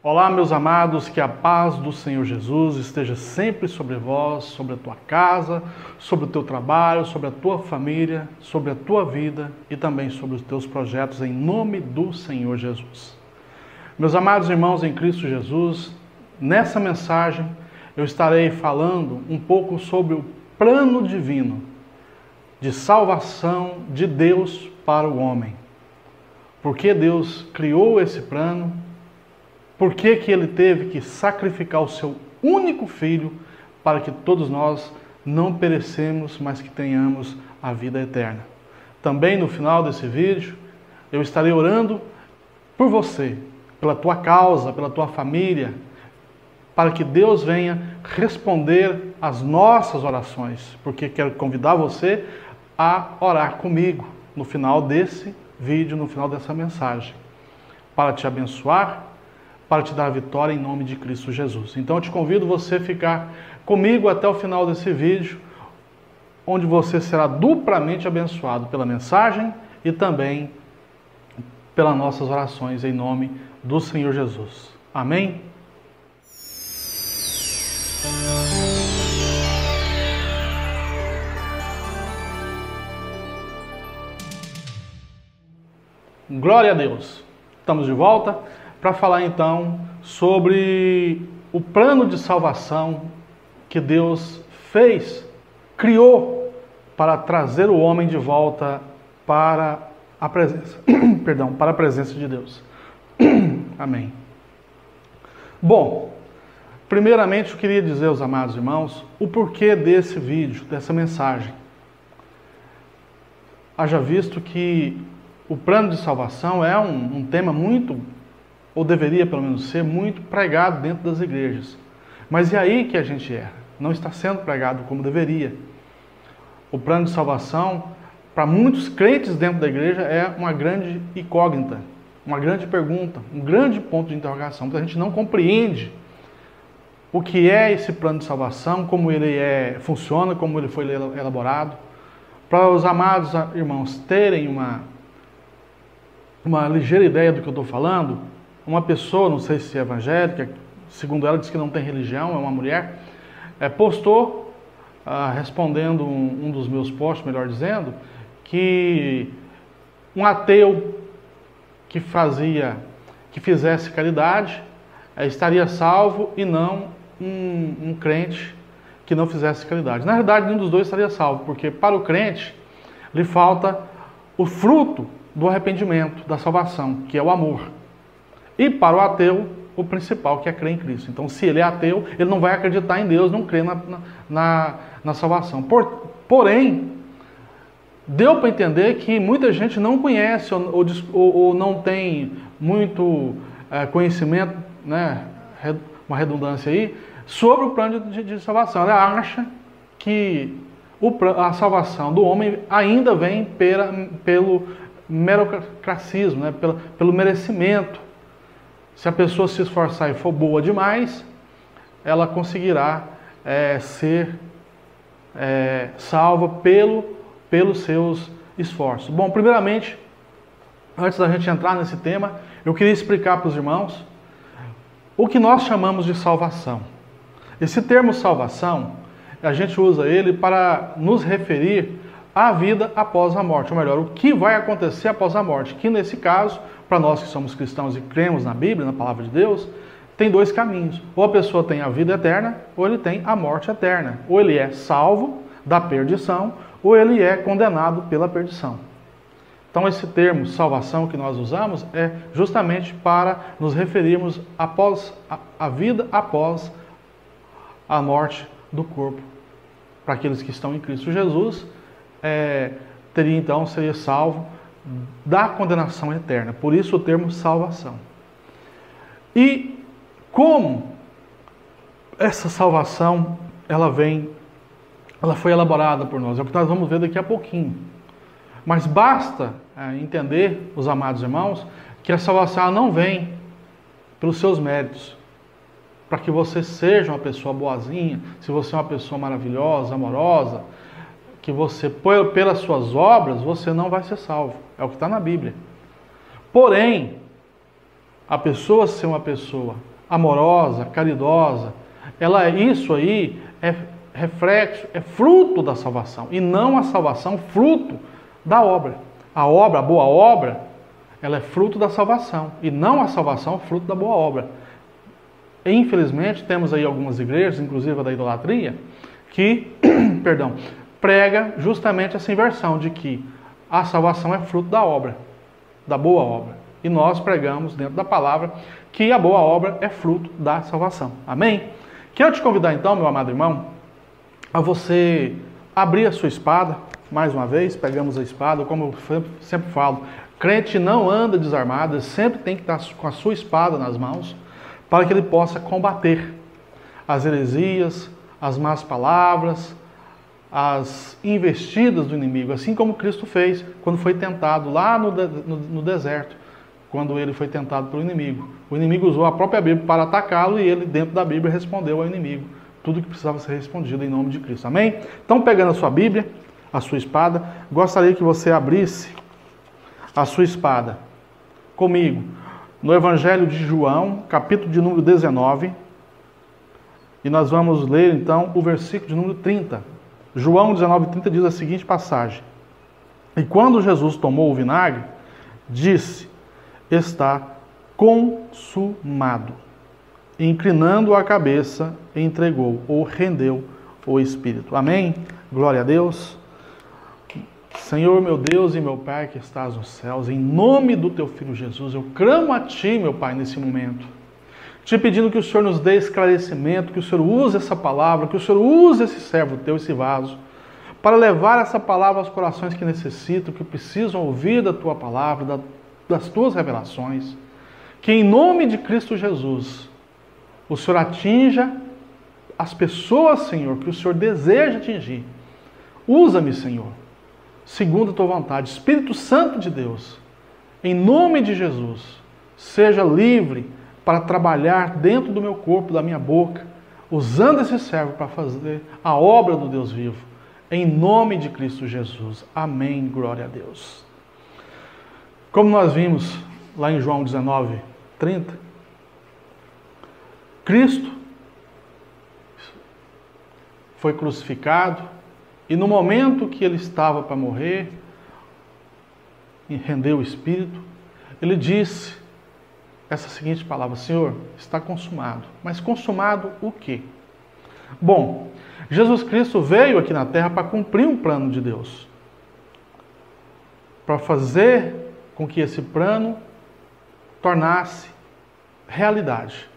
Olá, meus amados, que a paz do Senhor Jesus esteja sempre sobre vós, sobre a tua casa, sobre o teu trabalho, sobre a tua família, sobre a tua vida e também sobre os teus projetos, em nome do Senhor Jesus. Meus amados irmãos em Cristo Jesus, nessa mensagem eu estarei falando um pouco sobre o plano divino de salvação de Deus para o homem. Por que Deus criou esse plano? Por que ele teve que sacrificar o seu único filho para que todos nós não perecemos, mas que tenhamos a vida eterna? Também no final desse vídeo, eu estarei orando por você, pela tua causa, pela tua família, para que Deus venha responder às nossas orações, porque quero convidar você a orar comigo no final desse vídeo, no final dessa mensagem, para te abençoar, para te dar a vitória em nome de Cristo Jesus. Então eu te convido você a ficar comigo até o final desse vídeo, onde você será duplamente abençoado pela mensagem e também pelas nossas orações em nome do Senhor Jesus. Amém? Glória a Deus! Estamos de volta para falar então sobre o plano de salvação que Deus fez, criou para trazer o homem de volta para a presença, para a presença de Deus. Amém. Bom, primeiramente eu queria dizer aos amados irmãos o porquê desse vídeo, dessa mensagem. Haja visto que o plano de salvação é um tema muito, ou deveria pelo menos ser, muito pregado dentro das igrejas. Mas é aí que a gente erra. Não está sendo pregado como deveria. O plano de salvação, para muitos crentes dentro da igreja, é uma grande incógnita, uma grande pergunta, um grande ponto de interrogação. Porque a gente não compreende o que é esse plano de salvação, como ele funciona, como ele foi elaborado. Para os amados irmãos terem uma ligeira ideia do que eu estou falando, uma pessoa, não sei se é evangélica, segundo ela diz que não tem religião, é uma mulher, postou, respondendo um dos meus posts, melhor dizendo, que um ateu que fizesse caridade estaria salvo e não um crente que não fizesse caridade. Na realidade, nenhum dos dois estaria salvo, porque para o crente lhe falta o fruto do arrependimento, da salvação, que é o amor. E para o ateu, o principal, que é crer em Cristo. Então, se ele é ateu, ele não vai acreditar em Deus, não crê na salvação. Porém, deu para entender que muita gente não conhece ou não tem muito conhecimento, né, uma redundância aí, sobre o plano de salvação. Ela acha que a salvação do homem ainda vem pelo merocracismo, né, pelo merecimento. Se a pessoa se esforçar e for boa demais, ela conseguirá ser salva pelos seus esforços. Bom, primeiramente, antes da gente entrar nesse tema, eu queria explicar para os irmãos o que nós chamamos de salvação. Esse termo salvação, a gente usa ele para nos referir à vida após a morte, ou melhor, o que vai acontecer após a morte, que nesse caso, para nós que somos cristãos e cremos na Bíblia, na Palavra de Deus, tem dois caminhos. Ou a pessoa tem a vida eterna, ou ele tem a morte eterna. Ou ele é salvo da perdição, ou ele é condenado pela perdição. Então esse termo salvação que nós usamos é justamente para nos referirmos à vida após a morte do corpo. Para aqueles que estão em Cristo Jesus, seria salvo da condenação eterna. Por isso o termo salvação. E como essa salvação ela foi elaborada por nós, é o que nós vamos ver daqui a pouquinho. Mas basta entender, os amados irmãos, que a salvação não vem pelos seus méritos, para que você seja uma pessoa boazinha, se você é uma pessoa maravilhosa, amorosa, que você, pelas suas obras, você não vai ser salvo. É o que está na Bíblia. Porém, a pessoa ser uma pessoa amorosa, caridosa, isso aí é reflexo, é fruto da salvação, e não a salvação fruto da obra. A obra, a boa obra, ela é fruto da salvação, e não a salvação fruto da boa obra. E, infelizmente, temos aí algumas igrejas, inclusive a da idolatria, que, perdão, prega justamente essa inversão de que a salvação é fruto da obra, da boa obra. E nós pregamos dentro da palavra que a boa obra é fruto da salvação. Amém? Quero te convidar então, meu amado irmão, a você abrir a sua espada. Mais uma vez, pegamos a espada, como eu sempre falo, crente não anda desarmado, ele sempre tem que estar com a sua espada nas mãos, para que ele possa combater as heresias, as más palavras, as investidas do inimigo, assim como Cristo fez quando foi tentado lá no deserto, quando ele foi tentado pelo inimigo. O inimigo usou a própria Bíblia para atacá-lo e ele, dentro da Bíblia, respondeu ao inimigo tudo que precisava ser respondido em nome de Cristo. Amém? Então, pegando a sua Bíblia, a sua espada, gostaria que você abrisse a sua espada comigo no Evangelho de João, capítulo de número 19, e nós vamos ler então o versículo de número 30. João 19:30 diz a seguinte passagem: E quando Jesus tomou o vinagre, disse: Está consumado. E, inclinando a cabeça, entregou ou rendeu o Espírito. Amém? Glória a Deus. Senhor, meu Deus e meu Pai que estás nos céus, em nome do teu Filho Jesus, eu clamo a Ti, meu Pai, nesse momento, te pedindo que o Senhor nos dê esclarecimento, que o Senhor use essa palavra, que o Senhor use esse servo teu, esse vaso, para levar essa palavra aos corações que necessitam, que precisam ouvir da tua palavra, das tuas revelações. Que em nome de Cristo Jesus, o Senhor atinja as pessoas, Senhor, que o Senhor deseja atingir. Usa-me, Senhor, segundo a tua vontade. Espírito Santo de Deus, em nome de Jesus, seja livre para trabalhar dentro do meu corpo, da minha boca, usando esse servo para fazer a obra do Deus vivo. Em nome de Cristo Jesus. Amém. Glória a Deus. Como nós vimos lá em João 19:30, Cristo foi crucificado e no momento que ele estava para morrer e render o Espírito, ele disse essa seguinte palavra: Senhor, está consumado. Mas consumado o quê? Bom, Jesus Cristo veio aqui na terra para cumprir um plano de Deus, para fazer com que esse plano tornasse realidade.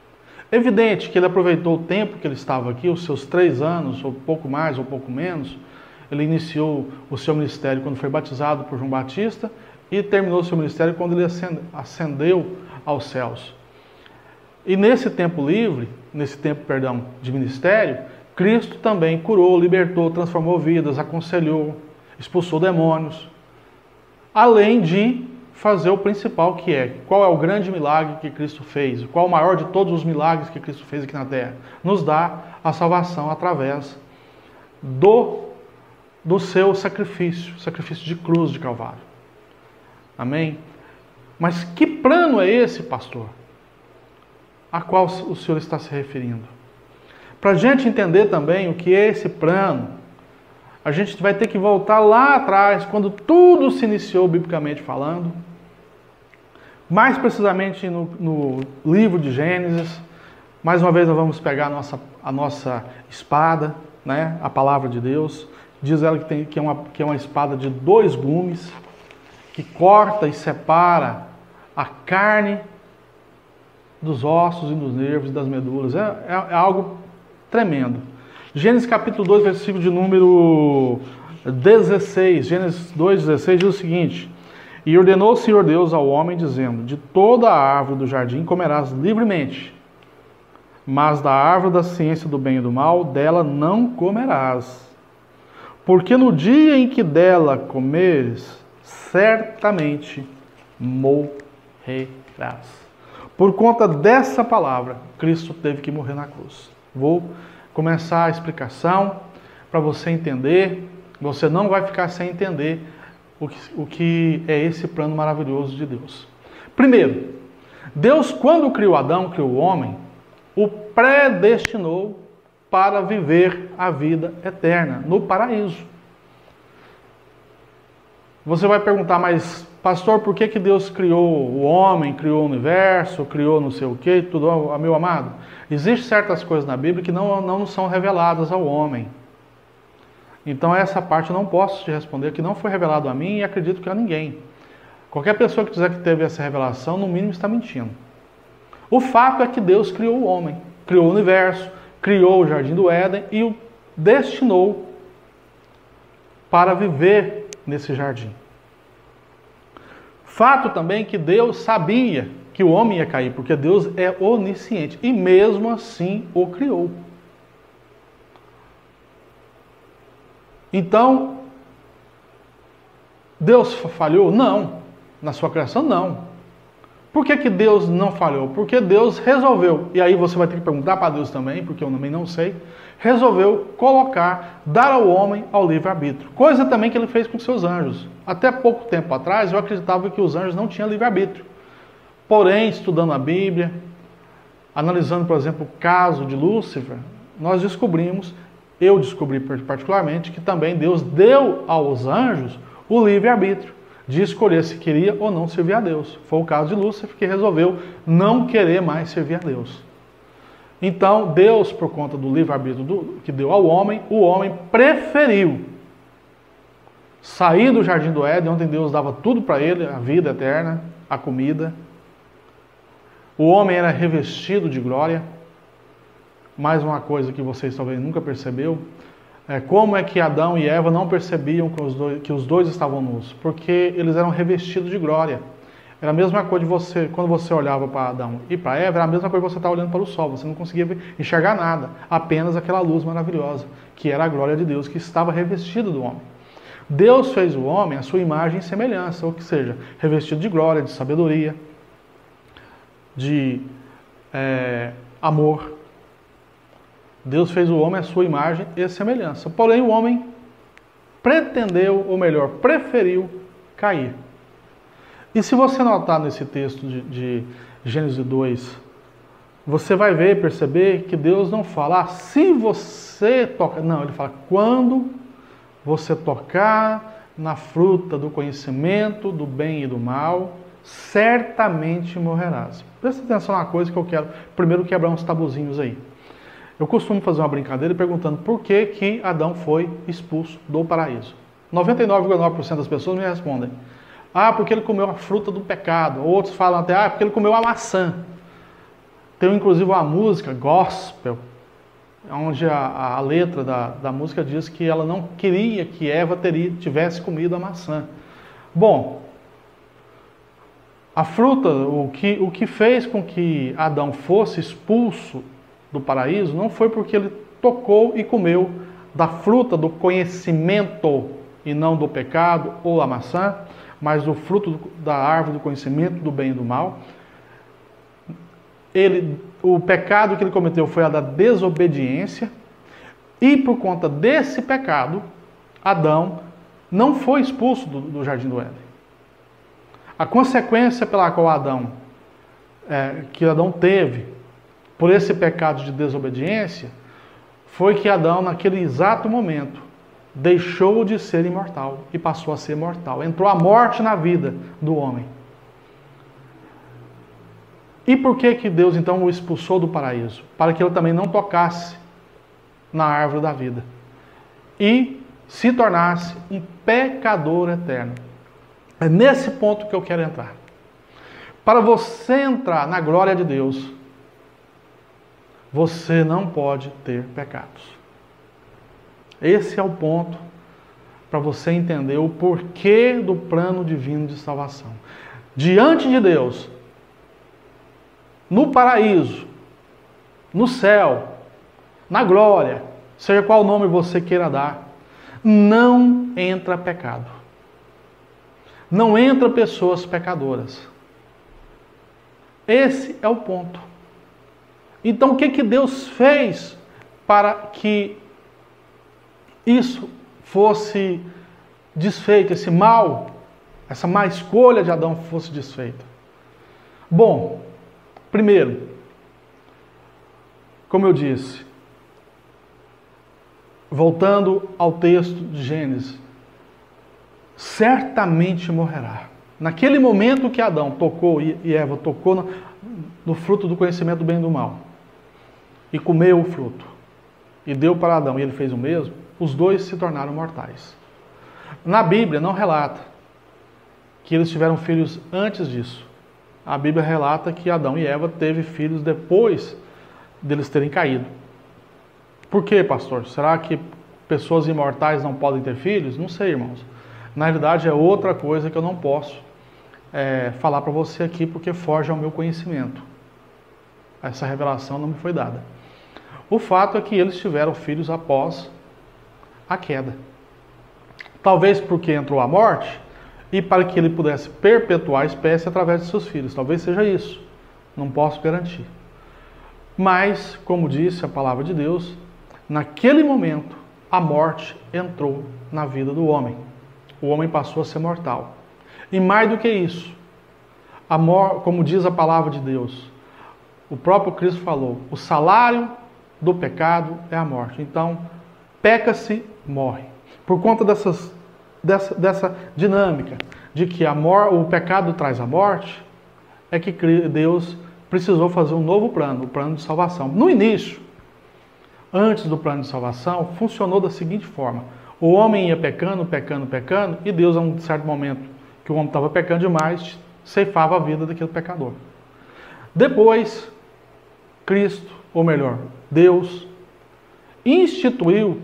Evidente que ele aproveitou o tempo que ele estava aqui, os seus 3 anos, ou pouco mais ou pouco menos. Ele iniciou o seu ministério quando foi batizado por João Batista e terminou o seu ministério quando ele ascendeu aos céus. E nesse tempo livre, de ministério, Cristo também curou, libertou, transformou vidas, aconselhou, expulsou demônios, além de fazer o principal, que é, qual é o grande milagre que Cristo fez? Qual o maior de todos os milagres que Cristo fez aqui na terra? Nos dá a salvação através do seu sacrifício de cruz de Calvário. Amém? Mas que plano é esse, pastor? A qual o senhor está se referindo? Para a gente entender também o que é esse plano, a gente vai ter que voltar lá atrás, quando tudo se iniciou biblicamente falando, mais precisamente no livro de Gênesis. Mais uma vez nós vamos pegar a nossa espada, né? A palavra de Deus. Diz ela que é uma espada de 2 gumes, que corta e separa a carne dos ossos e dos nervos e das medulas. É algo tremendo. Gênesis capítulo 2, versículo de número 16. Gênesis 2:16 diz o seguinte: E ordenou o Senhor Deus ao homem, dizendo: De toda a árvore do jardim comerás livremente, mas da árvore da ciência do bem e do mal, dela não comerás. Porque no dia em que dela comeres, certamente morrerás. Por conta dessa palavra, Cristo teve que morrer na cruz. Vou começar a explicação para você entender. Você não vai ficar sem entender o que é esse plano maravilhoso de Deus. Primeiro, Deus, quando criou Adão, criou o homem, o predestinou para viver a vida eterna no paraíso. Você vai perguntar, mas pastor, por que Deus criou o homem, criou o universo, criou não sei o que, tudo, meu amado? Existem certas coisas na Bíblia que não são reveladas ao homem. Então essa parte eu não posso te responder, que não foi revelado a mim e acredito que a ninguém. Qualquer pessoa que dizer que teve essa revelação, no mínimo está mentindo. O fato é que Deus criou o homem, criou o universo, criou o Jardim do Éden e o destinou para viver nesse jardim. Fato também que Deus sabia que o homem ia cair, porque Deus é onisciente e mesmo assim o criou. Então, Deus falhou? Não. Na sua criação, não. Por que Deus não falhou? Porque Deus resolveu, e aí você vai ter que perguntar para Deus também, porque eu também não sei, resolveu dar ao homem ao livre-arbítrio. Coisa também que ele fez com seus anjos. Até pouco tempo atrás, eu acreditava que os anjos não tinham livre-arbítrio. Porém, estudando a Bíblia, analisando, por exemplo, o caso de Lúcifer, nós descobrimos, eu descobri particularmente, que também Deus deu aos anjos o livre-arbítrio de escolher se queria ou não servir a Deus. Foi o caso de Lúcifer, que resolveu não querer mais servir a Deus. Então, Deus, por conta do livre-arbítrio que deu ao homem, o homem preferiu sair do Jardim do Éden, onde Deus dava tudo para ele, a vida eterna, a comida. O homem era revestido de glória. Mais uma coisa que vocês talvez nunca perceberam, como é que Adão e Eva não percebiam que os dois estavam nus? Porque eles eram revestidos de glória. Era a mesma coisa de você, quando você olhava para Adão e para Eva, era a mesma coisa que você estar olhando para o sol. Você não conseguia enxergar nada, apenas aquela luz maravilhosa, que era a glória de Deus, que estava revestida do homem. Deus fez o homem à sua imagem e semelhança, ou seja, revestido de glória, de sabedoria, de amor. Deus fez o homem à sua imagem e semelhança. Porém, o homem pretendeu, ou melhor, preferiu cair. E se você notar nesse texto de Gênesis 2, você vai ver, perceber que Deus não fala, se você tocar. Não, ele fala, quando você tocar na fruta do conhecimento do bem e do mal, certamente morrerás. Presta atenção numa coisa que eu quero primeiro quebrar uns tabuzinhos aí. Eu costumo fazer uma brincadeira perguntando por que Adão foi expulso do paraíso. 99,9% das pessoas me respondem, porque ele comeu a fruta do pecado. Outros falam até, porque ele comeu a maçã. Tem inclusive uma música, gospel, onde a letra da música diz que ela não queria que Eva tivesse comido a maçã. Bom, a fruta, o que fez com que Adão fosse expulso do paraíso não foi porque ele tocou e comeu da fruta do conhecimento e não do pecado ou a maçã, mas do fruto da árvore do conhecimento do bem e do mal. O pecado que ele cometeu foi a da desobediência e por conta desse pecado, Adão não foi expulso do Jardim do Éden. A consequência pela qual Adão teve por esse pecado de desobediência, foi que Adão, naquele exato momento, deixou de ser imortal e passou a ser mortal. Entrou a morte na vida do homem. E por que Deus então o expulsou do paraíso? Para que ele também não tocasse na árvore da vida e se tornasse um pecador eterno. É nesse ponto que eu quero entrar. Para você entrar na glória de Deus, você não pode ter pecados. Esse é o ponto para você entender o porquê do plano divino de salvação. Diante de Deus, no paraíso, no céu, na glória, seja qual nome você queira dar, não entra pecado. Não entra pessoas pecadoras. Esse é o ponto. Então, o que Deus fez para que isso fosse desfeito, esse mal, essa má escolha de Adão fosse desfeita? Bom, primeiro, como eu disse, voltando ao texto de Gênesis, certamente morrerá. Naquele momento que Adão tocou e Eva tocou no fruto do conhecimento do bem e do mal, e comeu o fruto, e deu para Adão e ele fez o mesmo, os dois se tornaram mortais. Na Bíblia não relata que eles tiveram filhos antes disso. A Bíblia relata que Adão e Eva teve filhos depois deles terem caído. Por quê, pastor? Será que pessoas imortais não podem ter filhos? Não sei, irmãos. Na realidade é outra coisa que eu não posso falar para você aqui, porque foge ao meu conhecimento. Essa revelação não me foi dada. O fato é que eles tiveram filhos após a queda. Talvez porque entrou a morte e para que ele pudesse perpetuar a espécie através de seus filhos. Talvez seja isso. Não posso garantir. Mas, como disse a palavra de Deus, naquele momento a morte entrou na vida do homem. O homem passou a ser mortal. E mais do que isso, como diz a palavra de Deus, o próprio Cristo falou, o salário do pecado é a morte. Então, peca-se, morre. Por conta dessa dinâmica de que o pecado traz a morte, é que Deus precisou fazer um novo plano, o plano de salvação. No início, antes do plano de salvação, funcionou da seguinte forma. O homem ia pecando, e Deus, a um certo momento que o homem estava pecando demais, ceifava a vida daquele pecador. Depois, Cristo, ou melhor, Deus, instituiu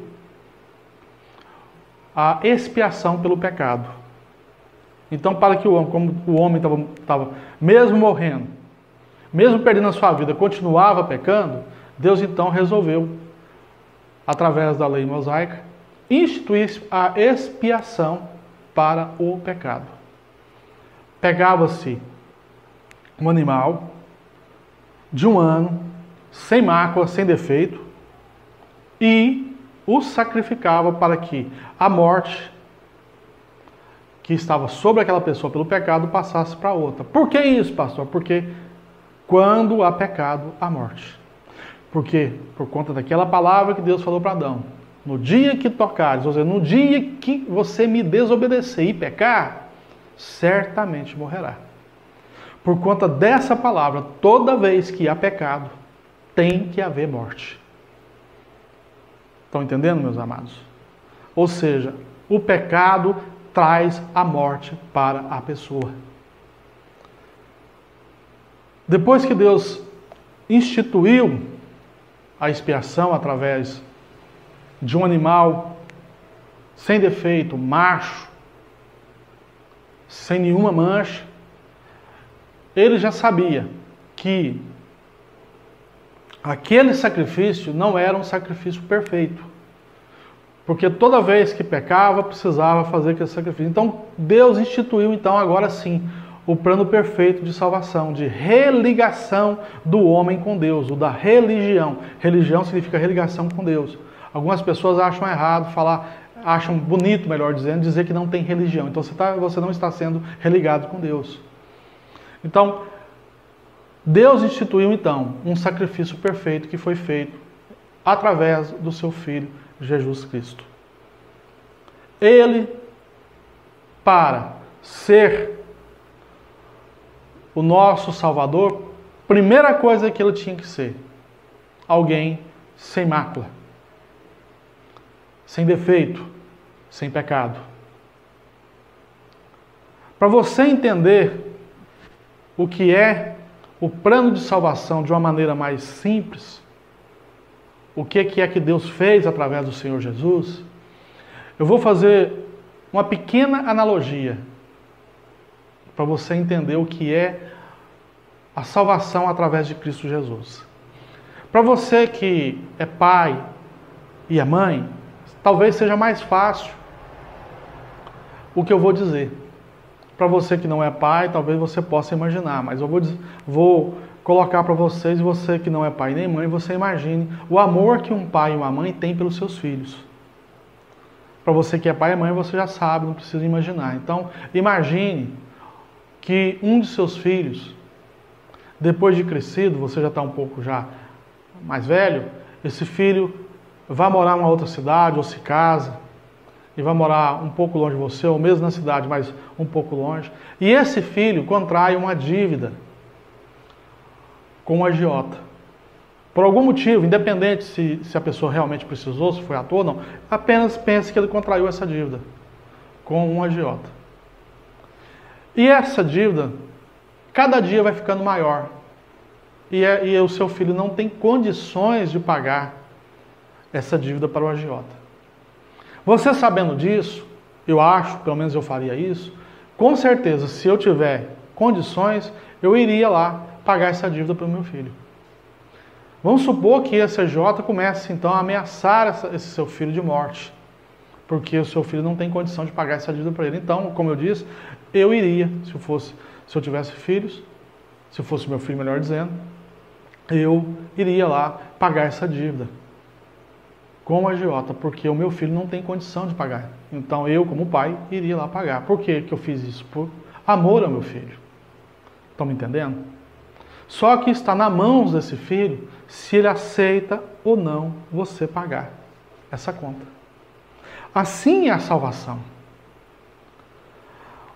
a expiação pelo pecado. Então, para que o homem, como o homem estava mesmo morrendo, mesmo perdendo a sua vida, continuava pecando, Deus então resolveu, através da lei mosaica, instituir a expiação para o pecado. Pegava-se um animal de 1 ano, sem mácula, sem defeito, e o sacrificava para que a morte que estava sobre aquela pessoa pelo pecado passasse para outra. Por que isso, pastor? Porque quando há pecado, há morte. Por quê? Por conta daquela palavra que Deus falou para Adão. No dia que tocares, ou seja, no dia que você me desobedecer e pecar, certamente morrerá. Por conta dessa palavra, toda vez que há pecado, tem que haver morte. Estão entendendo, meus amados? Ou seja, o pecado traz a morte para a pessoa. Depois que Deus instituiu a expiação através de um animal sem defeito, macho, sem nenhuma mancha, ele já sabia que aquele sacrifício não era um sacrifício perfeito. Porque toda vez que pecava, precisava fazer aquele sacrifício. Então, Deus instituiu, então, agora sim, o plano perfeito de salvação, de religação do homem com Deus, o da religião. Religião significa religação com Deus. Algumas pessoas acham errado acham bonito, melhor dizendo, dizer que não tem religião. Então, você não está sendo religado com Deus. Então, Deus instituiu, então, um sacrifício perfeito que foi feito através do seu Filho, Jesus Cristo. Ele, para ser o nosso Salvador, primeira coisa que ele tinha que ser, alguém sem mácula, sem defeito, sem pecado. Para você entender o que é o plano de salvação de uma maneira mais simples, o que é que Deus fez através do Senhor Jesus, eu vou fazer uma pequena analogia para você entender o que é a salvação através de Cristo Jesus. Para você que é pai e é mãe, talvez seja mais fácil o que eu vou dizer. Para você que não é pai, talvez você possa imaginar, mas eu vou colocar para vocês, você que não é pai nem mãe, você imagine o amor que um pai e uma mãe têm pelos seus filhos. Para você que é pai e mãe, você já sabe, não precisa imaginar. Então, imagine que um de seus filhos, depois de crescido, você já está um pouco já mais velho, esse filho vai morar em uma outra cidade, ou se casa, e vai morar um pouco longe de você, ou mesmo na cidade, mas um pouco longe. E esse filho contrai uma dívida com um agiota. Por algum motivo, independente se a pessoa realmente precisou, se foi à toa ou não, apenas pense que ele contraiu essa dívida com um agiota. E essa dívida, cada dia vai ficando maior. E o seu filho não tem condições de pagar essa dívida para o agiota. Você sabendo disso, eu acho, pelo menos eu faria isso, com certeza, se eu tiver condições, eu iria lá pagar essa dívida para o meu filho. Vamos supor que esse agiota comece então a ameaçar esse seu filho de morte, porque o seu filho não tem condição de pagar essa dívida para ele. Então, como eu disse, eu iria, se eu tivesse filhos, se fosse meu filho, melhor dizendo, eu iria lá pagar essa dívida com o agiota, porque o meu filho não tem condição de pagar. Então eu, como pai, iria lá pagar. Por que que eu fiz isso? Por amor ao meu filho. Estão me entendendo? Só que está na mão desse filho se ele aceita ou não você pagar essa conta. Assim é a salvação.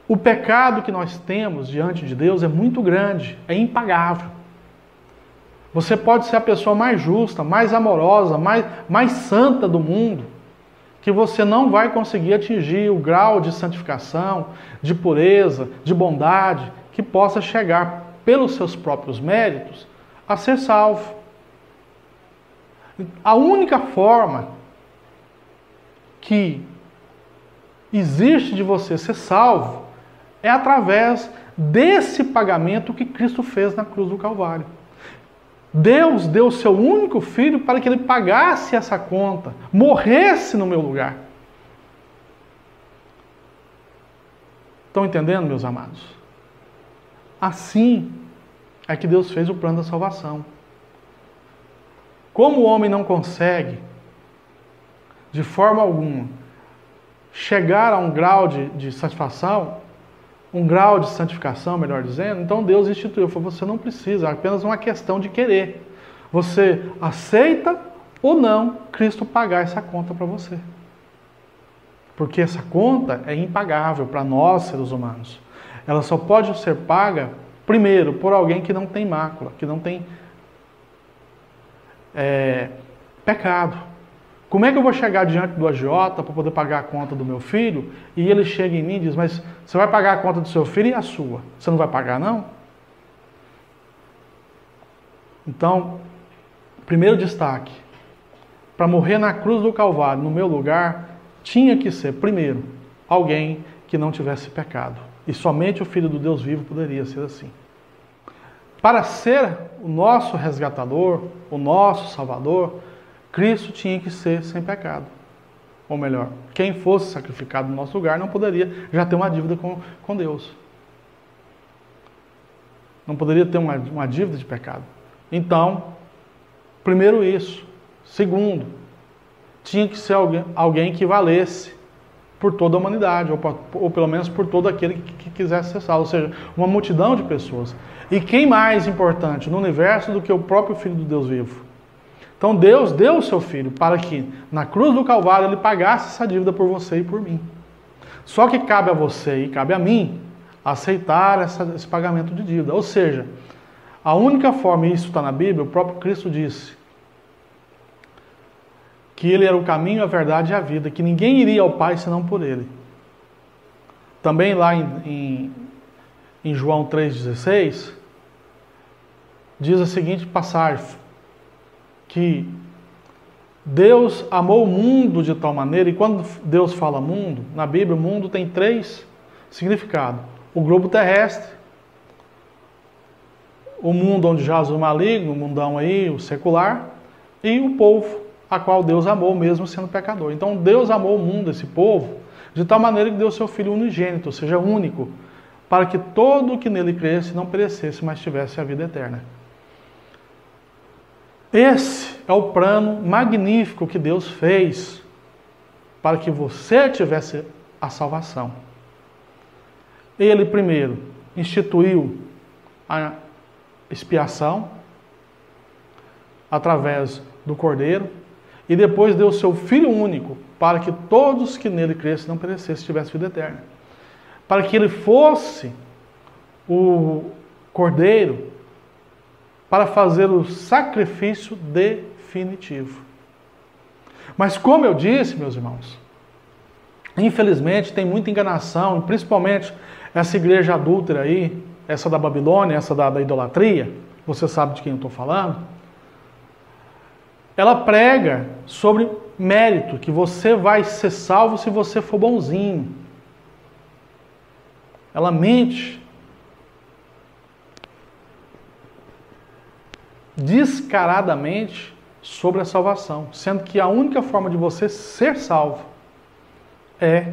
O pecado que nós temos diante de Deus é muito grande, é impagável. Você pode ser a pessoa mais justa, mais amorosa, mais santa do mundo, que você não vai conseguir atingir o grau de santificação, de pureza, de bondade, que possa chegar pelos seus próprios méritos a ser salvo. A única forma que existe de você ser salvo é através desse pagamento que Cristo fez na cruz do Calvário. Deus deu o seu único filho para que ele pagasse essa conta, morresse no meu lugar. Estão entendendo, meus amados? Assim é que Deus fez o plano da salvação. Como o homem não consegue, de forma alguma, chegar a um grau de satisfação, um grau de santificação, melhor dizendo, então Deus instituiu, falou, você não precisa, é apenas uma questão de querer. Você aceita ou não Cristo pagar essa conta para você. Porque essa conta é impagável para nós, seres humanos. Ela só pode ser paga, primeiro, por alguém que não tem mácula, que não tem pecado. Como é que eu vou chegar diante do agiota para poder pagar a conta do meu filho e ele chega em mim e diz, mas você vai pagar a conta do seu filho e a sua? Você não vai pagar, não? Então, primeiro destaque, para morrer na cruz do Calvário, no meu lugar, tinha que ser, primeiro, alguém que não tivesse pecado. E somente o Filho do Deus vivo poderia ser assim. Para ser o nosso resgatador, o nosso salvador, Cristo tinha que ser sem pecado. Ou melhor, quem fosse sacrificado no nosso lugar não poderia já ter uma dívida com Deus. Não poderia ter uma dívida de pecado. Então, primeiro isso. Segundo, tinha que ser alguém que valesse por toda a humanidade, ou pelo menos por todo aquele que quisesse ser salvo. Ou seja, uma multidão de pessoas. E quem mais importante no universo do que o próprio Filho do Deus vivo? Então Deus deu o seu Filho para que na cruz do Calvário ele pagasse essa dívida por você e por mim. Só que cabe a você e cabe a mim aceitar esse pagamento de dívida. Ou seja, a única forma, e isso está na Bíblia, o próprio Cristo disse, que ele era o caminho, a verdade e a vida, que ninguém iria ao Pai senão por ele. Também lá em João 3,16, diz a seguinte passagem, que Deus amou o mundo de tal maneira, e quando Deus fala mundo, na Bíblia o mundo tem 3 significados. O globo terrestre, o mundo onde jaz o maligno, o mundão aí, o secular, e o povo, a qual Deus amou mesmo sendo pecador. Então Deus amou o mundo, esse povo, de tal maneira que deu seu Filho unigênito, ou seja, único, para que todo o que nele cresce não perecesse, mas tivesse a vida eterna. Esse é o plano magnífico que Deus fez para que você tivesse a salvação. Ele primeiro instituiu a expiação, através do Cordeiro, e depois deu o seu Filho único, para que todos que nele crescem não perecessem, tivessem vida eterna. Para que ele fosse o Cordeiro para fazer o sacrifício definitivo. Mas como eu disse, meus irmãos, infelizmente tem muita enganação, principalmente essa igreja adúltera aí, essa da Babilônia, essa da idolatria, você sabe de quem eu estou falando. Ela prega sobre mérito, que você vai ser salvo se você for bonzinho. Ela mente descaradamente sobre a salvação, sendo que a única forma de você ser salvo é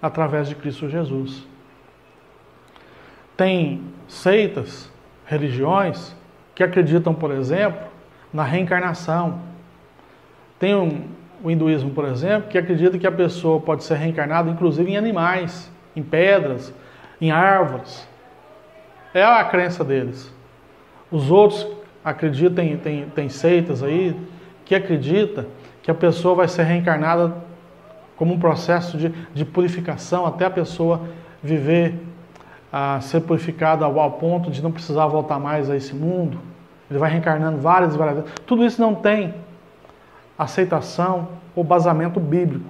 através de Cristo Jesus. Tem seitas, religiões, que acreditam, por exemplo, na reencarnação. Tem o hinduísmo, por exemplo, que acredita que a pessoa pode ser reencarnada, inclusive em animais, em pedras, em árvores. É a crença deles. Os outros acreditam, tem seitas aí, que acredita que a pessoa vai ser reencarnada como um processo de purificação, até a pessoa viver, ser purificada ao ponto de não precisar voltar mais a esse mundo. Ele vai reencarnando várias e várias vezes. Tudo isso não tem aceitação ou basamento bíblico.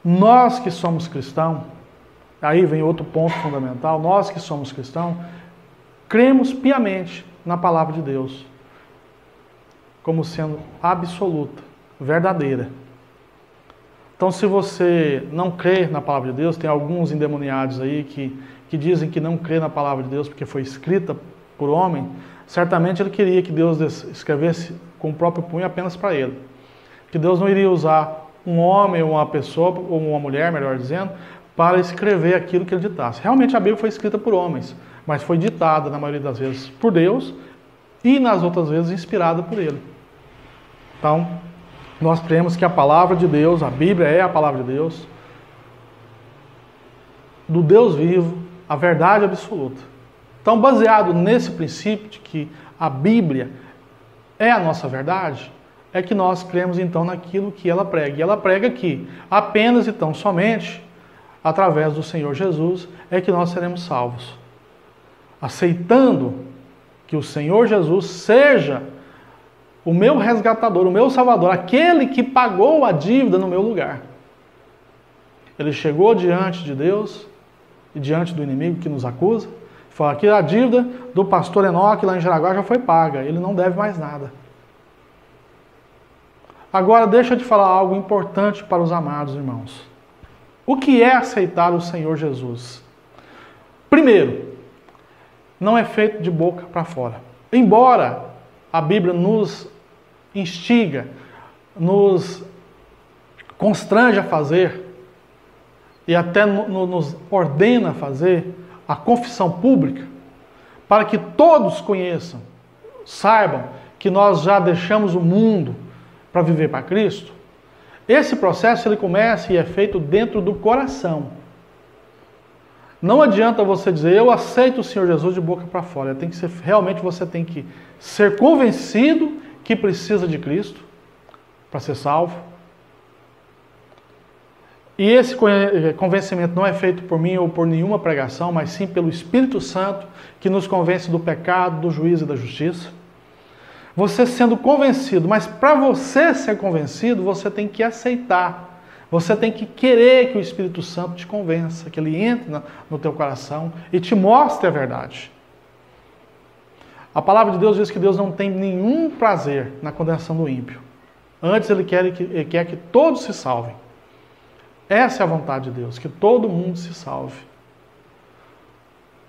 Nós que somos cristãos, aí vem outro ponto fundamental, nós que somos cristãos, cremos piamente na palavra de Deus, como sendo absoluta, verdadeira. Então, se você não crê na palavra de Deus, tem alguns endemoniados aí que dizem que não crê na palavra de Deus porque foi escrita por homem, certamente ele queria que Deus escrevesse com o próprio punho apenas para ele. Que Deus não iria usar um homem ou uma pessoa, ou uma mulher, melhor dizendo, para escrever aquilo que ele ditasse. Realmente a Bíblia foi escrita por homens, mas foi ditada, na maioria das vezes, por Deus e nas outras vezes inspirada por ele. Então, nós cremos que a palavra de Deus, a Bíblia é a palavra de Deus, do Deus vivo, a verdade absoluta. Então, baseado nesse princípio de que a Bíblia é a nossa verdade, é que nós cremos então naquilo que ela prega. E ela prega que apenas e tão somente através do Senhor Jesus é que nós seremos salvos. Aceitando que o Senhor Jesus seja o meu resgatador, o meu salvador, aquele que pagou a dívida no meu lugar. Ele chegou diante de Deus e diante do inimigo que nos acusa, fala que a dívida do pastor Enoque lá em Jaraguá já foi paga, ele não deve mais nada. Agora deixa eu te falar algo importante para os amados irmãos. O que é aceitar o Senhor Jesus? Primeiro, não é feito de boca para fora. Embora a Bíblia nos instiga, nos constrange a fazer e até nos ordena a fazer a confissão pública, para que todos conheçam, saibam que nós já deixamos o mundo para viver para Cristo. Esse processo ele começa e é feito dentro do coração. Não adianta você dizer, eu aceito o Senhor Jesus de boca para fora. Tem que ser, realmente você tem que ser convencido que precisa de Cristo para ser salvo. E esse convencimento não é feito por mim ou por nenhuma pregação, mas sim pelo Espírito Santo, que nos convence do pecado, do juízo e da justiça. Você sendo convencido, mas para você ser convencido, você tem que aceitar. Você tem que querer que o Espírito Santo te convença, que ele entre no teu coração e te mostre a verdade. A palavra de Deus diz que Deus não tem nenhum prazer na condenação do ímpio. Antes ele quer que todos se salvem. Essa é a vontade de Deus, que todo mundo se salve.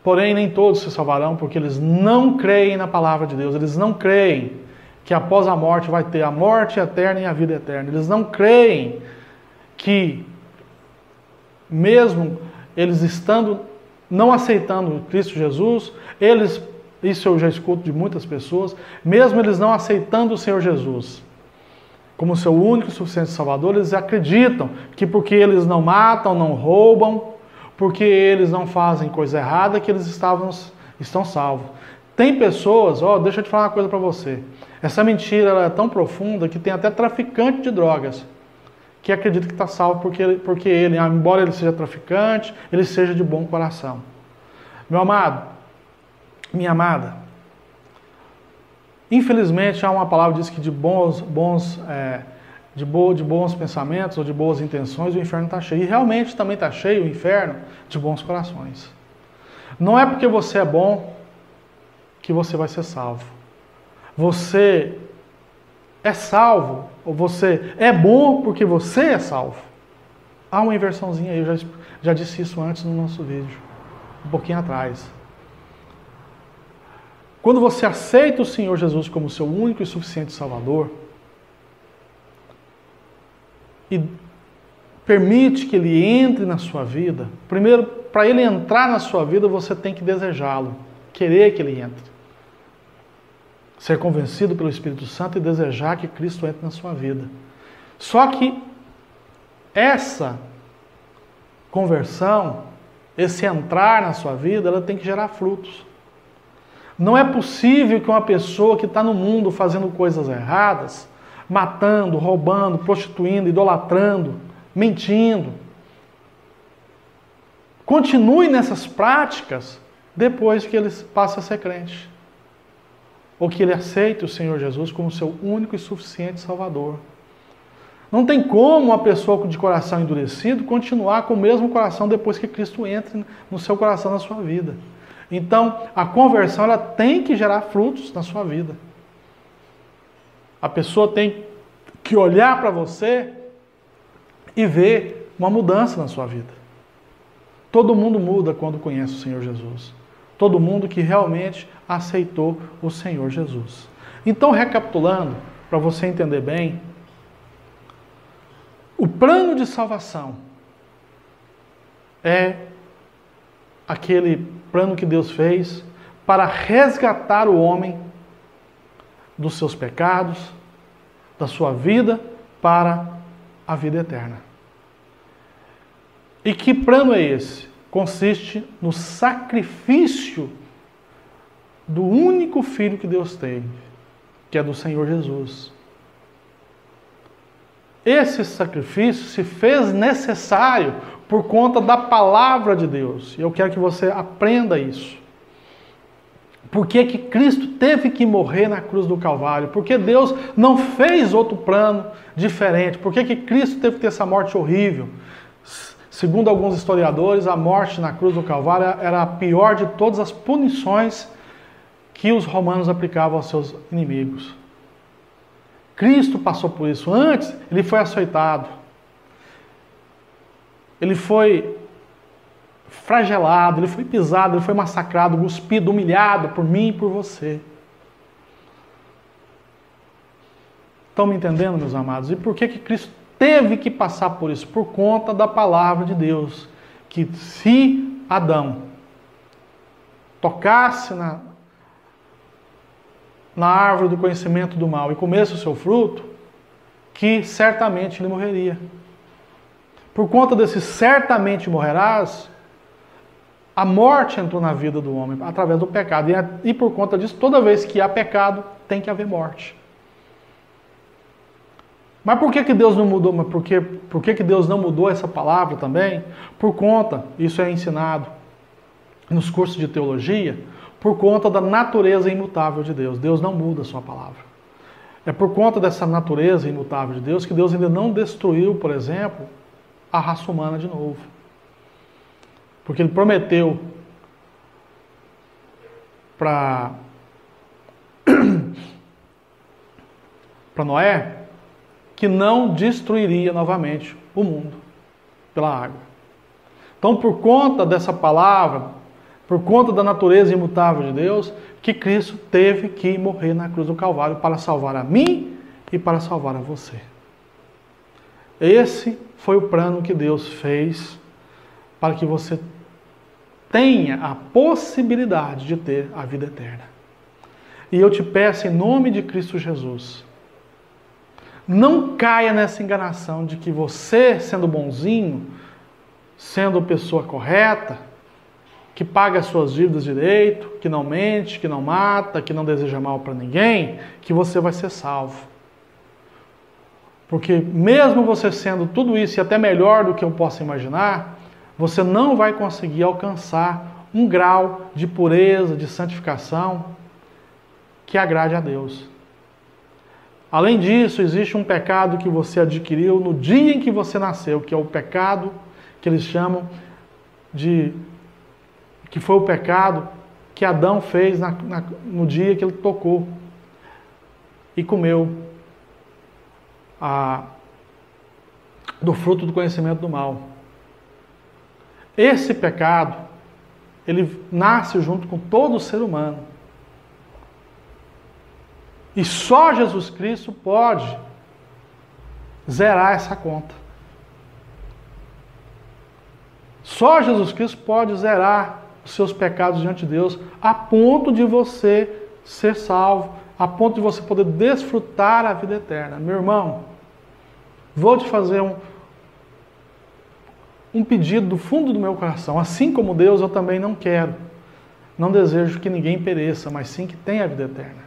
Porém, nem todos se salvarão, porque eles não creem na palavra de Deus. Eles não creem que após a morte vai ter a morte eterna e a vida eterna. Eles não creem que, mesmo eles estando, não aceitando Cristo Jesus, isso eu já escuto de muitas pessoas, mesmo eles não aceitando o Senhor Jesus como seu único e suficiente Salvador, eles acreditam que porque eles não matam, não roubam, porque eles não fazem coisa errada, que eles estão salvos. Tem pessoas, deixa eu te falar uma coisa para você. Essa mentira ela é tão profunda que tem até traficante de drogas que acredita que está salvo porque ele, embora ele seja traficante, ele seja de bom coração. Meu amado, minha amada, infelizmente há uma palavra que diz que de bons pensamentos ou de boas intenções o inferno está cheio. E realmente também está cheio o inferno de bons corações. Não é porque você é bom que você vai ser salvo. Você é salvo, ou você é bom porque você é salvo. Há uma inversãozinha aí, eu já disse isso antes no nosso vídeo, um pouquinho atrás. Quando você aceita o Senhor Jesus como seu único e suficiente Salvador, e permite que Ele entre na sua vida, primeiro, para Ele entrar na sua vida, você tem que desejá-lo, querer que Ele entre. Ser convencido pelo Espírito Santo e desejar que Cristo entre na sua vida. Só que essa conversão, esse entrar na sua vida, ela tem que gerar frutos. Não é possível que uma pessoa que está no mundo fazendo coisas erradas, matando, roubando, prostituindo, idolatrando, mentindo, continue nessas práticas depois que ele passa a ser crente. Ou que ele aceite o Senhor Jesus como seu único e suficiente Salvador. Não tem como uma pessoa de coração endurecido continuar com o mesmo coração depois que Cristo entre no seu coração, na sua vida. Então, a conversão ela tem que gerar frutos na sua vida. A pessoa tem que olhar para você e ver uma mudança na sua vida. Todo mundo muda quando conhece o Senhor Jesus. Todo mundo que realmente aceitou o Senhor Jesus. Então, recapitulando, para você entender bem, o plano de salvação é aquele plano que Deus fez para resgatar o homem dos seus pecados, da sua vida, para a vida eterna. E que plano é esse? Consiste no sacrifício do único Filho que Deus tem, que é do Senhor Jesus. Esse sacrifício se fez necessário por conta da palavra de Deus. E eu quero que você aprenda isso. Por que que Cristo teve que morrer na cruz do Calvário? Porque Deus não fez outro plano diferente. Por que que Cristo teve que ter essa morte horrível? Segundo alguns historiadores, a morte na cruz do Calvário era a pior de todas as punições que os romanos aplicavam aos seus inimigos. Cristo passou por isso. Antes, ele foi açoitado. Ele foi flagelado, ele foi pisado, ele foi massacrado, cuspido, humilhado por mim e por você. Estão me entendendo, meus amados? E por que que Cristo teve que passar por isso? Por conta da palavra de Deus. Que se Adão tocasse na árvore do conhecimento do mal e comesse o seu fruto, que certamente ele morreria. Por conta desse certamente morrerás, a morte entrou na vida do homem através do pecado. E por conta disso, toda vez que há pecado, tem que haver morte. Mas por que que Deus não mudou? Mas por que que Deus não mudou essa palavra também? Por conta, isso é ensinado nos cursos de teologia, por conta da natureza imutável de Deus. Deus não muda a sua palavra. É por conta dessa natureza imutável de Deus que Deus ainda não destruiu, por exemplo, a raça humana de novo. Porque Ele prometeu para Noé que não destruiria novamente o mundo pela água. Então, por conta dessa palavra, por conta da natureza imutável de Deus, que Cristo teve que morrer na cruz do Calvário para salvar a mim e para salvar a você. Esse foi o plano que Deus fez para que você tenha a possibilidade de ter a vida eterna. E eu te peço em nome de Cristo Jesus, não caia nessa enganação de que você, sendo bonzinho, sendo pessoa correta, que paga as suas dívidas direito, que não mente, que não mata, que não deseja mal para ninguém, que você vai ser salvo. Porque mesmo você sendo tudo isso e até melhor do que eu possa imaginar, você não vai conseguir alcançar um grau de pureza, de santificação que agrade a Deus. Além disso, existe um pecado que você adquiriu no dia em que você nasceu, que é o pecado que eles chamam de... que foi o pecado que Adão fez no dia que ele tocou e comeu do fruto do conhecimento do mal. Esse pecado, ele nasce junto com todo ser humano. E só Jesus Cristo pode zerar essa conta. Só Jesus Cristo pode zerar os seus pecados diante de Deus, a ponto de você ser salvo, a ponto de você poder desfrutar a vida eterna. Meu irmão, vou te fazer um pedido do fundo do meu coração. Assim como Deus, eu também não desejo que ninguém pereça, mas sim que tenha a vida eterna.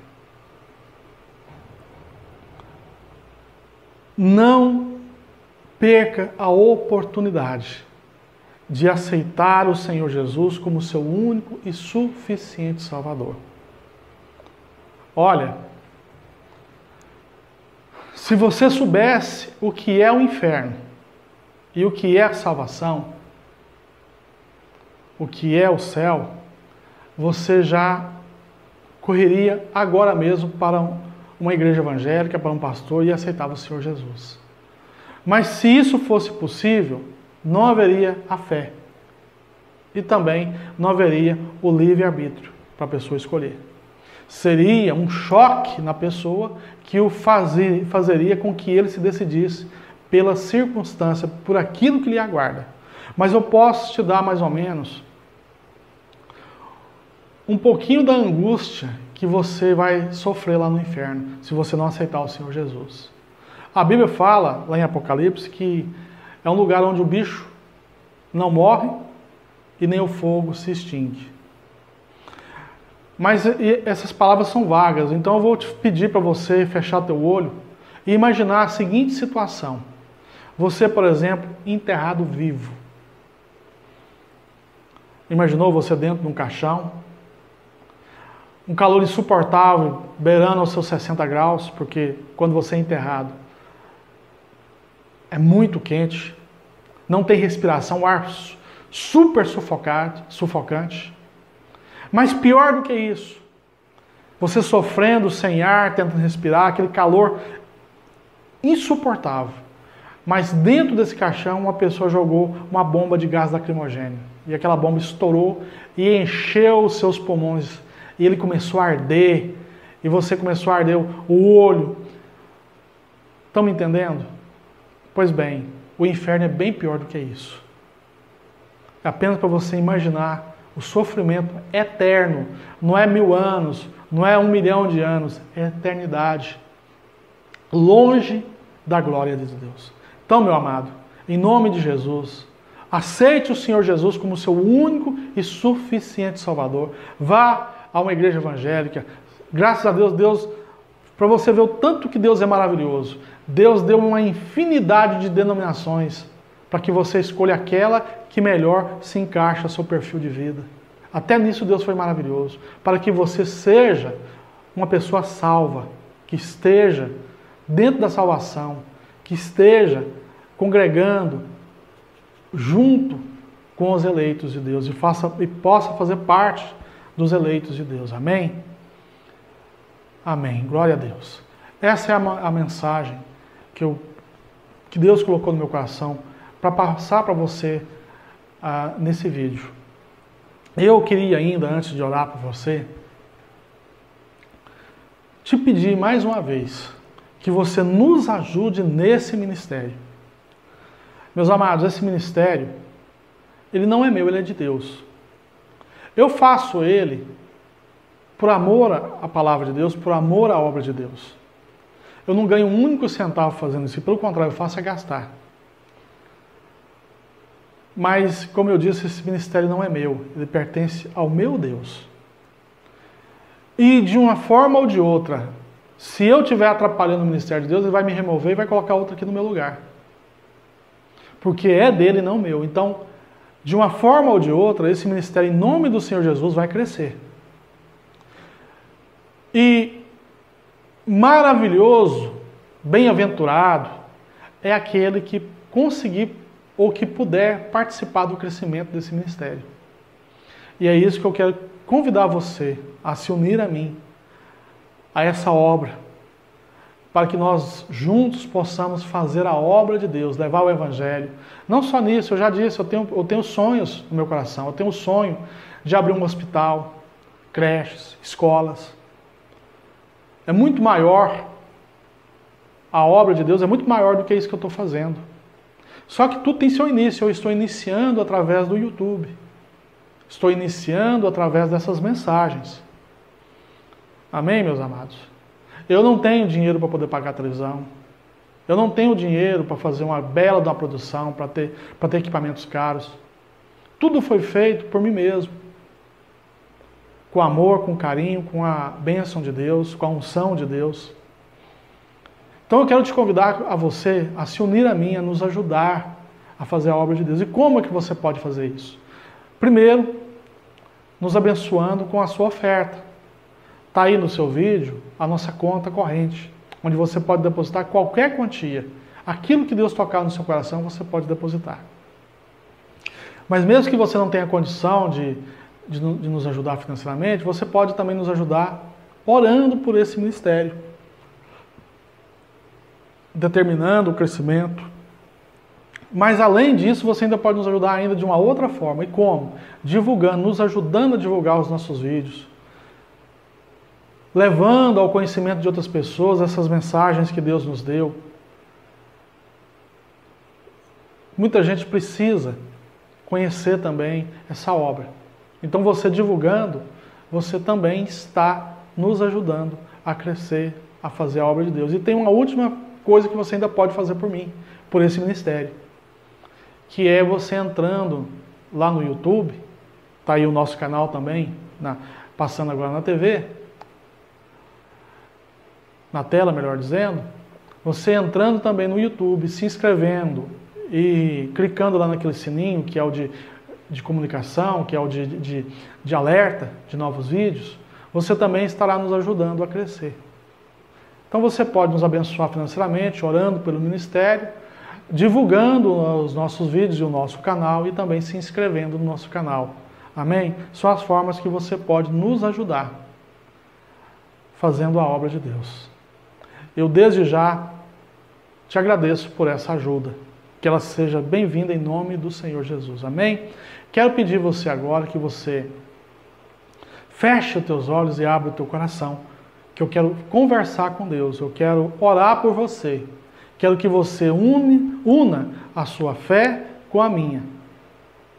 Não perca a oportunidade de aceitar o Senhor Jesus como seu único e suficiente Salvador. Olha, se você soubesse o que é o inferno e o que é a salvação, o que é o céu, você já correria agora mesmo para uma igreja evangélica, para um pastor e aceitava o Senhor Jesus. Mas se isso fosse possível, não haveria a fé. E também não haveria o livre-arbítrio para a pessoa escolher. Seria um choque na pessoa que o fazeria com que ele se decidisse pela circunstância, por aquilo que lhe aguarda. Mas eu posso te dar mais ou menos um pouquinho da angústia que você vai sofrer lá no inferno, se você não aceitar o Senhor Jesus. A Bíblia fala, lá em Apocalipse, que é um lugar onde o bicho não morre e nem o fogo se extingue. Mas essas palavras são vagas, então eu vou te pedir para você fechar teu olho e imaginar a seguinte situação. Você, por exemplo, enterrado vivo. Imaginou você dentro de um caixão? Um calor insuportável, beirando aos seus 60 graus, porque quando você é enterrado, é muito quente, não tem respiração, o ar super sufocante. Mas pior do que isso, você sofrendo sem ar, tentando respirar, aquele calor insuportável. Mas dentro desse caixão, uma pessoa jogou uma bomba de gás lacrimogêneo. E aquela bomba estourou e encheu os seus pulmões. E ele começou a arder. E você começou a arder o olho. Estão me entendendo? Pois bem, o inferno é bem pior do que isso. É apenas para você imaginar o sofrimento eterno. Não é 1000 anos, não é 1 milhão de anos, é eternidade. Longe da glória de Deus. Então, meu amado, em nome de Jesus, aceite o Senhor Jesus como seu único e suficiente Salvador. Vá a uma igreja evangélica. Graças a Deus, para você ver o tanto que Deus é maravilhoso. Deus deu uma infinidade de denominações para que você escolha aquela que melhor se encaixa ao seu perfil de vida. Até nisso Deus foi maravilhoso. Para que você seja uma pessoa salva, que esteja dentro da salvação, que esteja congregando junto com os eleitos de Deus e possa fazer parte dos eleitos de Deus. Amém? Amém. Glória a Deus. Essa é a mensagem que Deus colocou no meu coração para passar para você nesse vídeo. Eu queria ainda, antes de orar por você, te pedir mais uma vez que você nos ajude nesse ministério. Meus amados, esse ministério, ele não é meu, ele é de Deus. Eu faço ele por amor à palavra de Deus, por amor à obra de Deus. Eu não ganho um único centavo fazendo isso, pelo contrário, eu faço é gastar. Mas, como eu disse, esse ministério não é meu, ele pertence ao meu Deus. E de uma forma ou de outra, se eu estiver atrapalhando o ministério de Deus, ele vai me remover e vai colocar outro aqui no meu lugar. Porque é dele, não meu. Então, de uma forma ou de outra, esse ministério, em nome do Senhor Jesus, vai crescer. E maravilhoso, bem-aventurado, é aquele que conseguir ou que puder participar do crescimento desse ministério. E é isso que eu quero convidar você a se unir a mim, a essa obra, para que nós juntos possamos fazer a obra de Deus, levar o Evangelho. Não só nisso, eu já disse, eu tenho sonhos no meu coração. Eu tenho o sonho de abrir um hospital, creches, escolas. É muito maior, a obra de Deus é muito maior do que isso que eu estou fazendo. Só que tudo tem seu início. Eu estou iniciando através do YouTube. Estou iniciando através dessas mensagens. Amém, meus amados? Eu não tenho dinheiro para poder pagar a televisão. Eu não tenho dinheiro para fazer uma bela da produção, para ter equipamentos caros. Tudo foi feito por mim mesmo. Com amor, com carinho, com a bênção de Deus, com a unção de Deus. Então eu quero te convidar a você a se unir a mim, a nos ajudar a fazer a obra de Deus. E como é que você pode fazer isso? Primeiro, nos abençoando com a sua oferta. Está aí no seu vídeo a nossa conta corrente, onde você pode depositar qualquer quantia. Aquilo que Deus tocar no seu coração, você pode depositar. Mas mesmo que você não tenha condição de nos ajudar financeiramente, você pode também nos ajudar orando por esse ministério, determinando o crescimento. Mas além disso, você ainda pode nos ajudar ainda de uma outra forma. E como? Divulgando, nos ajudando a divulgar os nossos vídeos, levando ao conhecimento de outras pessoas essas mensagens que Deus nos deu. Muita gente precisa conhecer também essa obra. Então você divulgando, você também está nos ajudando a crescer, a fazer a obra de Deus. E tem uma última coisa que você ainda pode fazer por mim, por esse ministério, que é você entrando lá no YouTube, está aí o nosso canal também, passando agora na TV, na tela, melhor dizendo, você entrando também no YouTube, se inscrevendo e clicando lá naquele sininho, que é o de comunicação, que é o de alerta de novos vídeos, você também estará nos ajudando a crescer. Então você pode nos abençoar financeiramente, orando pelo ministério, divulgando os nossos vídeos e o nosso canal e também se inscrevendo no nosso canal. Amém? São as formas que você pode nos ajudar fazendo a obra de Deus. Eu desde já te agradeço por essa ajuda. Que ela seja bem-vinda em nome do Senhor Jesus. Amém? Quero pedir você agora que você feche os teus olhos e abra o teu coração, que eu quero conversar com Deus, eu quero orar por você. Quero que você una a sua fé com a minha,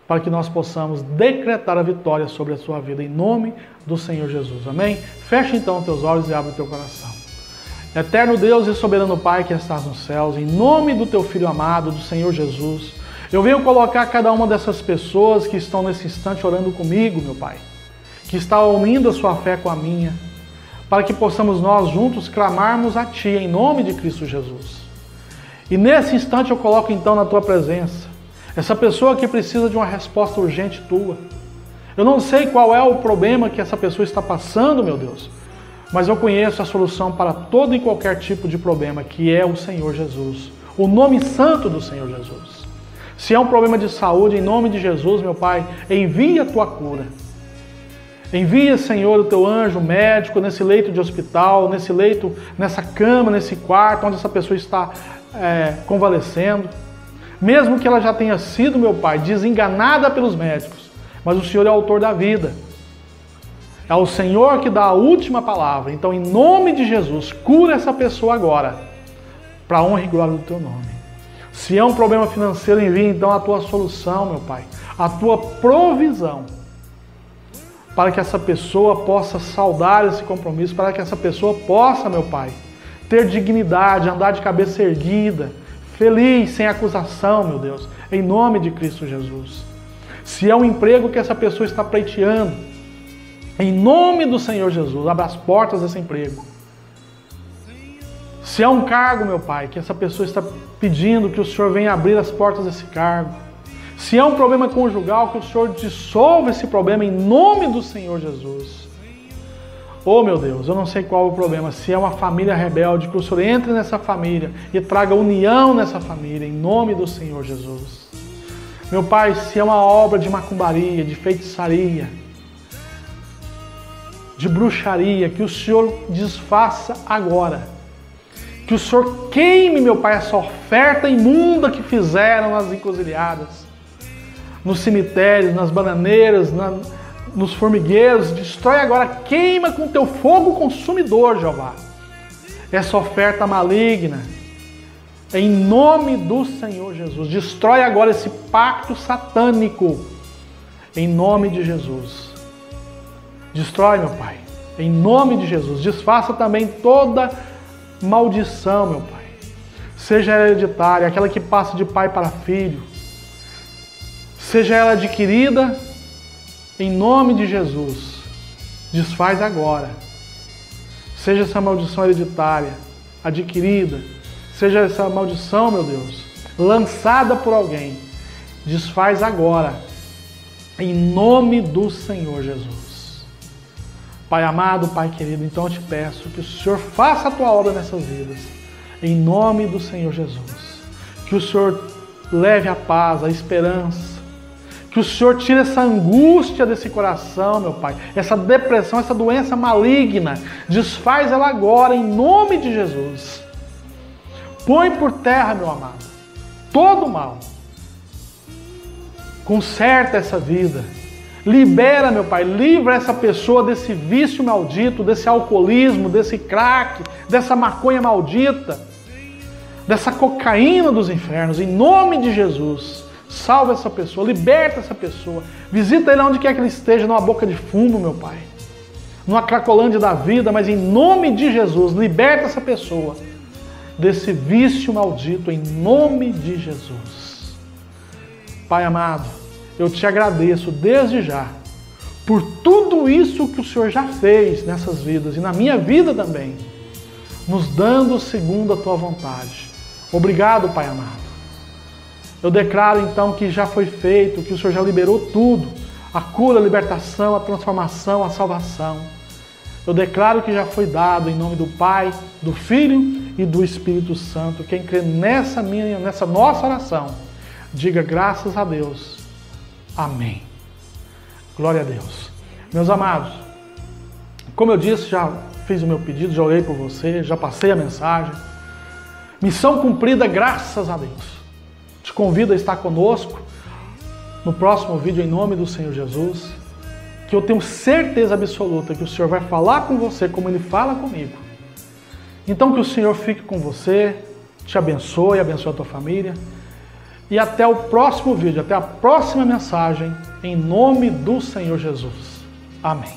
para que nós possamos decretar a vitória sobre a sua vida, em nome do Senhor Jesus. Amém? Feche então os teus olhos e abre o teu coração. Eterno Deus e soberano Pai que estás nos céus, em nome do teu Filho amado, do Senhor Jesus, eu venho colocar cada uma dessas pessoas que estão nesse instante orando comigo, meu Pai, que está unindo a sua fé com a minha, para que possamos nós juntos clamarmos a Ti, em nome de Cristo Jesus. E nesse instante eu coloco então na Tua presença essa pessoa que precisa de uma resposta urgente Tua. Eu não sei qual é o problema que essa pessoa está passando, meu Deus, mas eu conheço a solução para todo e qualquer tipo de problema, que é o Senhor Jesus, o nome santo do Senhor Jesus. Se é um problema de saúde, em nome de Jesus, meu Pai, envia a Tua cura. Envia, Senhor, o Teu anjo médico nesse leito de hospital, nesse leito, nessa cama, nesse quarto, onde essa pessoa está convalescendo. Mesmo que ela já tenha sido, meu Pai, desenganada pelos médicos, mas o Senhor é o autor da vida. É o Senhor que dá a última palavra. Então, em nome de Jesus, cura essa pessoa agora, para a honra e glória do Teu nome. Se é um problema financeiro, envia então a Tua solução, meu Pai, a Tua provisão, para que essa pessoa possa saldar esse compromisso, para que essa pessoa possa, meu Pai, ter dignidade, andar de cabeça erguida, feliz, sem acusação, meu Deus, em nome de Cristo Jesus. Se é um emprego que essa pessoa está pleiteando, em nome do Senhor Jesus, abra as portas desse emprego. Se é um cargo, meu Pai, que essa pessoa está pedindo que o Senhor venha abrir as portas desse cargo. Se é um problema conjugal, que o Senhor dissolva esse problema em nome do Senhor Jesus. Oh, meu Deus, eu não sei qual é o problema. Se é uma família rebelde, que o Senhor entre nessa família e traga união nessa família, em nome do Senhor Jesus. Meu Pai, se é uma obra de macumbaria, de feitiçaria, de bruxaria, que o Senhor desfaça agora. Que o Senhor queime, meu Pai, essa oferta imunda que fizeram nas encruzilhadas, nos cemitérios, nas bananeiras, nos formigueiros. Destrói agora, queima com teu fogo consumidor, Jeová, essa oferta maligna, em nome do Senhor Jesus. Destrói agora esse pacto satânico, em nome de Jesus. Destrói, meu Pai, em nome de Jesus. Desfaça também toda maldição, meu Pai, seja hereditária, aquela que passa de pai para filho, seja ela adquirida, em nome de Jesus, desfaz agora. Seja essa maldição hereditária adquirida, seja essa maldição, meu Deus, lançada por alguém, desfaz agora, em nome do Senhor Jesus. Pai amado, Pai querido, então eu te peço que o Senhor faça a tua obra nessas vidas, em nome do Senhor Jesus. Que o Senhor leve a paz, a esperança, que o Senhor tire essa angústia desse coração, meu Pai, essa depressão, essa doença maligna, desfaz ela agora, em nome de Jesus. Põe por terra, meu amado, todo o mal, conserta essa vida. Libera, meu Pai, livra essa pessoa desse vício maldito, desse alcoolismo, desse crack, dessa maconha maldita, dessa cocaína dos infernos, em nome de Jesus. Salva essa pessoa, liberta essa pessoa, visita ele onde quer que ele esteja, numa boca de fumo, meu Pai, numa cracolândia da vida, mas em nome de Jesus, liberta essa pessoa desse vício maldito, em nome de Jesus. Pai amado, eu te agradeço desde já por tudo isso que o Senhor já fez nessas vidas e na minha vida também, nos dando segundo a tua vontade. Obrigado, Pai amado. Eu declaro então que já foi feito, que o Senhor já liberou tudo, a cura, a libertação, a transformação, a salvação. Eu declaro que já foi dado em nome do Pai, do Filho e do Espírito Santo. Quem crê nessa nossa oração, diga graças a Deus. Amém. Glória a Deus. Meus amados, como eu disse, já fiz o meu pedido, já orei por você, já passei a mensagem. Missão cumprida, graças a Deus. Te convido a estar conosco no próximo vídeo, em nome do Senhor Jesus, que eu tenho certeza absoluta que o Senhor vai falar com você como Ele fala comigo. Então que o Senhor fique com você, te abençoe, abençoe a tua família. E até o próximo vídeo, até a próxima mensagem, em nome do Senhor Jesus. Amém.